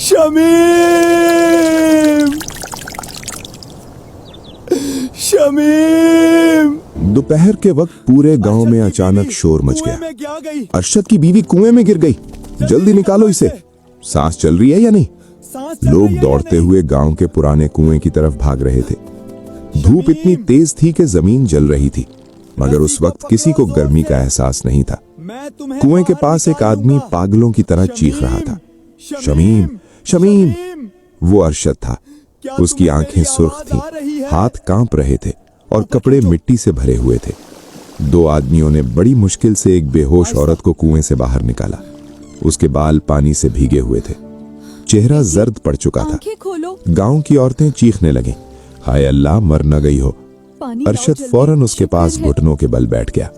शमीम, शमीम। दोपहर के वक्त पूरे गांव में अचानक शोर मच गया। अरशद की बीवी कुएं में गिर गई, जल्दी निकालो इसे। सांस चल रही है या नहीं? लोग दौड़ते हुए गांव के पुराने कुएं की तरफ भाग रहे थे। धूप इतनी तेज थी कि जमीन जल रही थी, मगर उस वक्त किसी को गर्मी का एहसास नहीं था। कुएं के पास एक आदमी पागलों की तरह चीख रहा था, शमीम, शमीम। वो अरशद था। उसकी आंखें सुर्ख थीं, हाथ कांप रहे थे और कपड़े मिट्टी से भरे हुए थे। दो आदमियों ने बड़ी मुश्किल से एक बेहोश औरत को कुएं से बाहर निकाला। उसके बाल पानी से भीगे हुए थे, चेहरा जर्द पड़ चुका था। गांव की औरतें चीखने लगीं, हाय अल्लाह, मर न गई हो। अरशद फौरन उसके पास घुटनों के बल बैठ गया।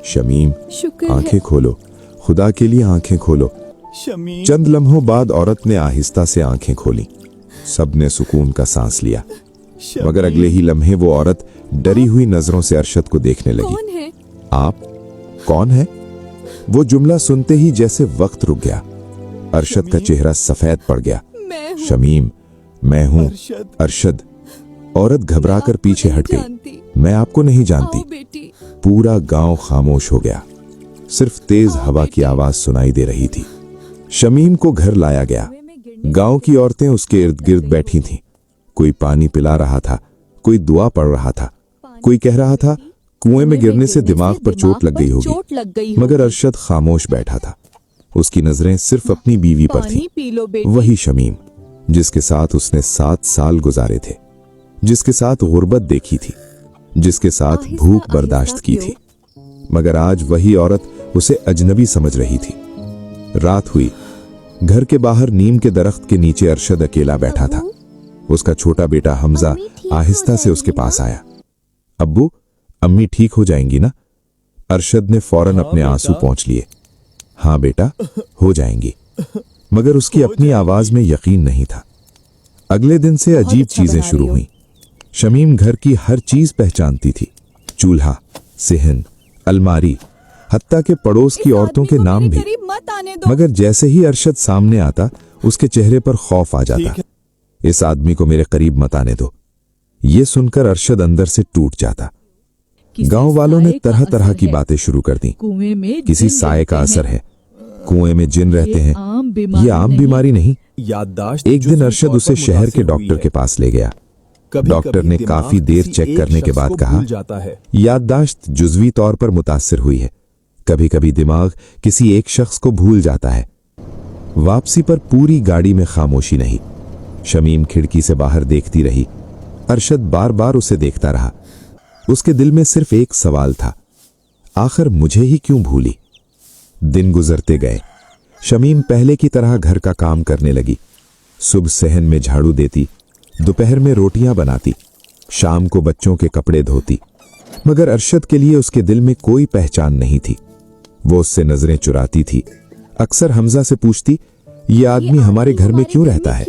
शमीम, आंखें खोलो, खुदा के लिए आंखें खोलो। चंद लम्हों बाद औरत ने आहिस्ता से आंखें खोली। सबने सुकून का सांस लिया, मगर अगले ही लम्हे वो औरत डरी हुई नजरों से अरशद को देखने लगी। कौन है? आप कौन है? वो जुमला सुनते ही जैसे वक्त रुक गया। अरशद का चेहरा सफेद पड़ गया। शमीम, मैं हूँ अरशद। औरत घबराकर पीछे हट गई। मैं आपको नहीं जानती। पूरा गांव खामोश हो गया, सिर्फ तेज हवा की आवाज सुनाई दे रही थी। शमीम को घर लाया गया। गांव की औरतें उसके इर्द गिर्द बैठी थीं। कोई पानी पिला रहा था, कोई दुआ पढ़ रहा था, कोई कह रहा था कुएं में गिरने से दिमाग पर चोट लग गई होगी। मगर अरशद खामोश बैठा था। उसकी नजरें सिर्फ अपनी बीवी पर थीं। वही शमीम जिसके साथ उसने 7 साल गुजारे थे, जिसके साथ गुर्बत देखी थी, जिसके साथ भूख बर्दाश्त की थी। मगर आज वही औरत उसे अजनबी समझ रही थी। रात हुई। घर के बाहर नीम के दरख्त के नीचे अरशद अकेला बैठा था। उसका छोटा बेटा हमजा आहिस्ता से उसके पास आया। अब्बू, अम्मी ठीक हो जाएंगी ना? अरशद ने फौरन अपने आंसू पोंछ लिए। हाँ बेटा, हो जाएंगी। मगर उसकी अपनी आवाज में यकीन नहीं था। अगले दिन से अजीब चीजें शुरू हुईं। शमीम घर की हर चीज पहचानती थी, चूल्हा, सिहन, अलमारी, हत्ता के पड़ोस की औरतों के नाम भी। मगर जैसे ही अरशद सामने आता, उसके चेहरे पर खौफ आ जाता। इस आदमी को मेरे करीब मत आने दो। ये सुनकर अरशद अंदर से टूट जाता। गांव वालों ने तरह तरह की बातें शुरू कर दी। किसी साए का असर है, कुएं में जिन रहते हैं। ये आम बीमारी नहीं। एक दिन अरशद उसे शहर के डॉक्टर के पास ले गया। डॉक्टर ने काफी देर चेक करने के बाद कहा, याददाश्त जुज़वी तौर पर मुतासिर हुई है। कभी कभी दिमाग किसी एक शख्स को भूल जाता है। वापसी पर पूरी गाड़ी में खामोशी नहीं। शमीम खिड़की से बाहर देखती रही। अरशद बार बार उसे देखता रहा। उसके दिल में सिर्फ एक सवाल था, आखिर मुझे ही क्यों भूली? दिन गुजरते गए। शमीम पहले की तरह घर का काम करने लगी। सुबह सहन में झाड़ू देती, दोपहर में रोटियां बनाती, शाम को बच्चों के कपड़े धोती। मगर अरशद के लिए उसके दिल में कोई पहचान नहीं थी। वो उससे नजरें चुराती थी। अक्सर हमजा से पूछती, ये आदमी हमारे घर में क्यों रहता है?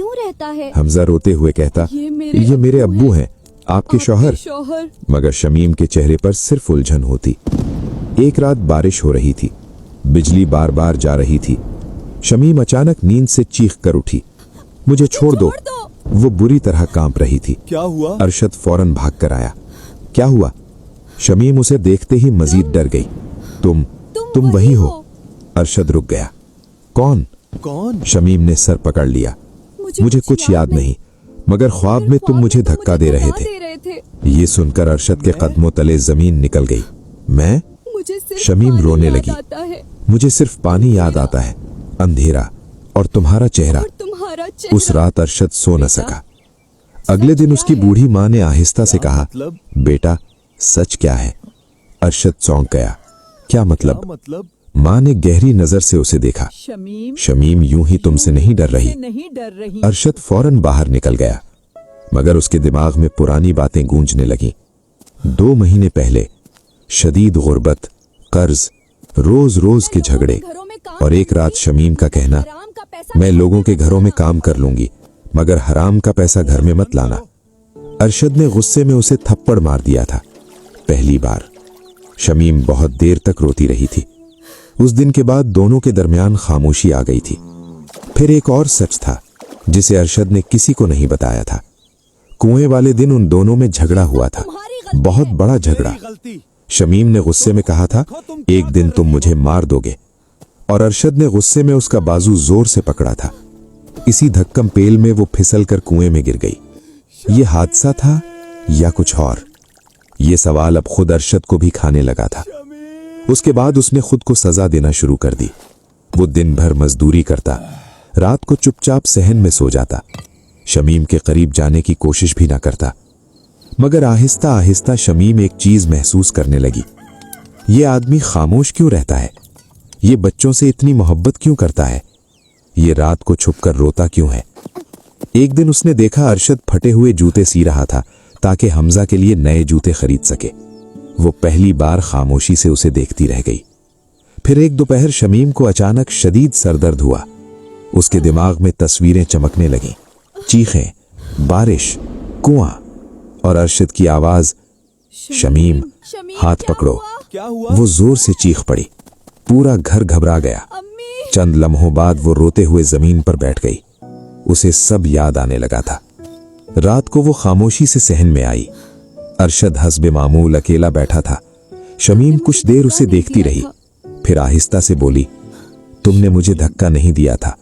हमजा रोते हुए कहता, ये मेरे अब्बू हैं, आपके शौहर। मगर शमीम के चेहरे पर सिर्फ उलझन होती। एक रात बारिश हो रही थी, बिजली बार बार जा रही थी। शमीम अचानक नींद से चीख कर उठी, मुझे छोड़ दो। वो बुरी तरह कांप रही थी। क्या हुआ? अरशद फौरन भाग कर आया। क्या हुआ? शमीम उसे देखते ही मजीद डर गई। तुम वही हो? अरशद रुक गया। कौन? शमीम ने सर पकड़ लिया। मुझे कुछ याद नहीं, मगर ख्वाब में तुम मुझे धक्का दे रहे थे। ये सुनकर अरशद के कदमों तले जमीन निकल गई। मैं? शमीम रोने लगी। मुझे सिर्फ पानी याद आता है, अंधेरा और तुम्हारा चेहरा। उस रात अरशद सो न सका। अगले दिन उसकी बूढ़ी माँ ने आहिस्ता से कहा, बेटा सच क्या है? अरशद चौंक गया। क्या मतलब? माँ ने गहरी नजर से उसे देखा। शमीम यूं ही तुमसे नहीं डर रही। अरशद फौरन बाहर निकल गया, मगर उसके दिमाग में पुरानी बातें गूंजने लगीं। 2 महीने पहले शदीद गुर्बत, कर्ज, रोज रोज के झगड़े और एक रात शमीम का कहना, मैं लोगों के घरों में काम कर लूंगी, मगर हराम का पैसा घर में मत लाना। अरशद ने गुस्से में उसे थप्पड़ मार दिया था, पहली बार। शमीम बहुत देर तक रोती रही थी। उस दिन के बाद दोनों के दरमियान खामोशी आ गई थी। फिर एक और सच था, जिसे अरशद ने किसी को नहीं बताया था। कुएं वाले दिन उन दोनों में झगड़ा हुआ था, बहुत बड़ा झगड़ा। शमीम ने गुस्से में कहा था, एक दिन तुम मुझे मार दोगे, और अरशद ने गुस्से में उसका बाजू जोर से पकड़ा था। इसी धक्कम पेल में वो फिसल कर कुएं में गिर गई। ये हादसा था या कुछ और? ये सवाल अब खुद अरशद को भी खाने लगा था। उसके बाद उसने खुद को सजा देना शुरू कर दी। वो दिन भर मजदूरी करता, रात को चुपचाप सहन में सो जाता, शमीम के करीब जाने की कोशिश भी ना करता। मगर आहिस्ता आहिस्ता शमीम एक चीज महसूस करने लगी। ये आदमी खामोश क्यों रहता है? ये बच्चों से इतनी मोहब्बत क्यों करता है? ये रात को छुपकर रोता क्यों है? एक दिन उसने देखा अरशद फटे हुए जूते सी रहा था ताकि हमजा के लिए नए जूते खरीद सके। वो पहली बार खामोशी से उसे देखती रह गई। फिर एक दोपहर शमीम को अचानक शदीद सरदर्द हुआ। उसके दिमाग में तस्वीरें चमकने लगीं, चीखें, बारिश, कुआं और अरशद की आवाज, शमीम हाथ पकड़ो। वो जोर से चीख पड़ी। पूरा घर घबरा गया। चंद लम्हों बाद वो रोते हुए जमीन पर बैठ गई। उसे सब याद आने लगा था। रात को वो खामोशी से सहन में आई। अरशद हस्बे मामूल अकेला बैठा था। शमीम कुछ देर उसे देखती रही, फिर आहिस्ता से बोली, तुमने मुझे धक्का नहीं दिया था।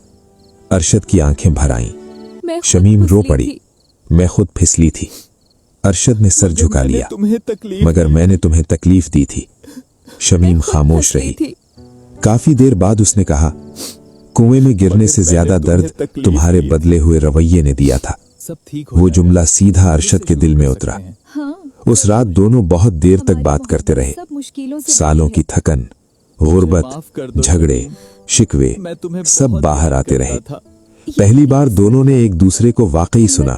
अरशद की आंखें भर आईं। शमीम रो पड़ी, मैं खुद फिसली थी। अरशद ने सर झुका लिया, मगर मैंने तुम्हें तकलीफ दी थी। शमीम खामोश रही। काफी देर बाद उसने कहा, कुएं में गिरने से ज्यादा दर्द तुम्हारे बदले हुए रवैये ने दिया था। वो जुमला सीधा अरशद के दिल में उतरा। उस रात दोनों बहुत देर तक बात करते रहे। सालों की थकन, गुर्बत, झगड़े, शिकवे सब बाहर आते रहे। पहली बार दोनों ने एक दूसरे को वाकई सुना।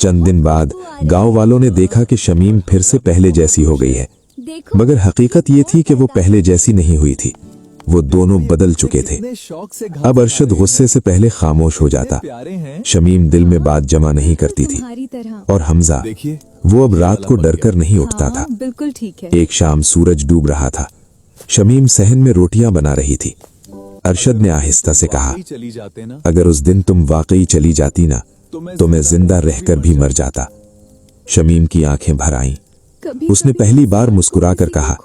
चंद दिन बाद गांव वालों ने देखा कि शमीम फिर से पहले जैसी हो गई है, मगर हकीकत ये थी कि वो पहले जैसी नहीं हुई थी। वो दोनों बदल चुके थे। अब अरशद गुस्से से पहले खामोश हो जाता। शमीम दिल में बात जमा नहीं करती थी। और हमजा, वो अब रात को डरकर नहीं उठता था। बिल्कुल ठीक है। एक शाम सूरज डूब रहा था। शमीम सहन में रोटियां बना रही थी। अरशद ने आहिस्ता से कहा, अगर उस दिन तुम वाकई चली जाती ना, तो मैं जिंदा रहकर भी मर जाता। शमीम की आंखें भर आईं। उसने पहली बार मुस्कुराकर कहा,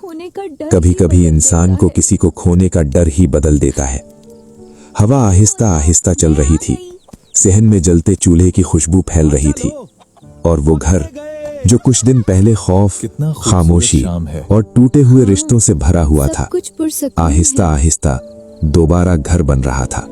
कभी कभी इंसान को किसी को खोने का डर ही बदल देता है। हवा आहिस्ता आहिस्ता चल रही थी। सहन में जलते चूल्हे की खुशबू फैल रही थी। और वो घर जो कुछ दिन पहले खौफ, खामोशी और टूटे हुए रिश्तों से भरा हुआ था, आहिस्ता आहिस्ता दोबारा घर बन रहा था।